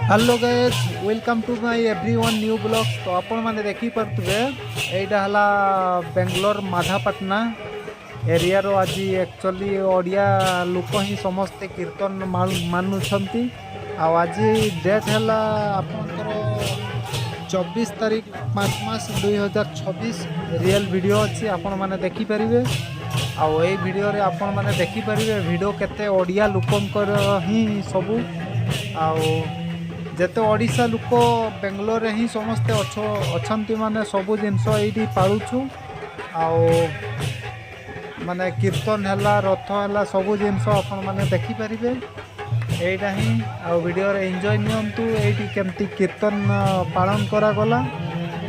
Hello guys, welcome to my everyone new blog. तो आपण मैंने देखी पारे एटा हला बेंगलोर माधापाटना एरिया रो। आज एक्चुअली ओडिया लोक ही समस्ते कीर्तन मानुछंती। आज डेट है आपनकर 24 तारीख 5 मास 2026। रियल वीडियो अच्छी आपण मैंने देखिपारे। आउ ये वीडियो रे आपण मैंने देखिपारे वीडियो केते ओडिया लोकंकर ही सबू आउ जेते ओडिशा लोक बेंगलोर रे ही समस्ते अच्छी माने सबू जिनस ये पालुछु। आउ माने कीर्तन है रथ है सबू जिनस आपण मैंने देखिपारे यहीटा ही। आउ वीडियो रे एंजॉय नियंतु एटी केमती कीर्तन पालन करा गला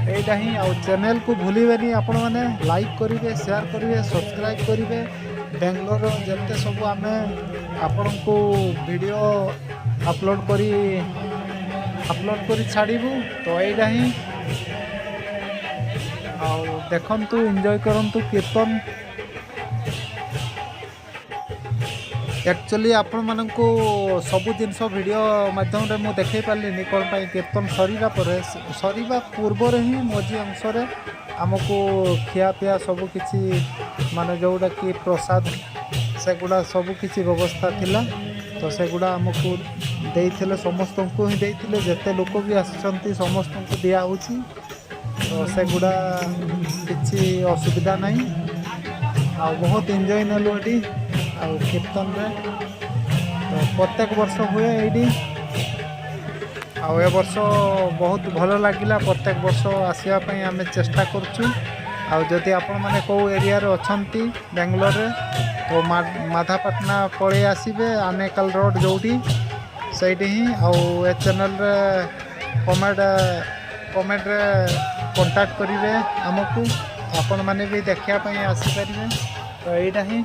यहीटा ही। आउ चैनल को भूलिबेनी आपण मैंने लाइक करिवे, शेयर करिवे, सब्सक्राइब करिवे। बेंगलोर जेते सब आमे आपण को वीडियो अपलोड करी छाड़बू। तो यहीटा ही आउ देखंतु, एंजॉय करंतु कीर्तन। एक्चुअली आपण मानक सबू जिनस वीडियो माध्यम रे मु देखै पारलिनी कौन पाई कीर्तन सरीबा पूर्व ही मझी अंश आमको खिया पिया सबू किछि माने जोटा कि प्रसाद सेगुड़ा सबू किछि व्यवस्था थिला। तो सेगुड़ा आमको देइथिले, समस्त को ही देइथिले, जेते लोक भी आसुचंती समस्त को दिया होछि। तो सेगुड़ा किछि असुविधा नहीं। आ बहुत एंजॉय नलु एटी आ कीर्तन रे। तो प्रत्येक वर्ष हुए ये ए वर्ष बहुत भल लगिला। प्रत्येक वर्ष आसवाई आम चेष्टा करुँ। आदि आपण मैंने कौ एरिया अच्छी बेंगलोर रे तो माधापाटना पलि आसबे आनेकल रोड जोटी सही ही। आउ चैनल रे कमेंट रे कांटेक्ट करेंगे आमको, आपण मैंने भी देखापी आसीपारे। तो यहीटा ही।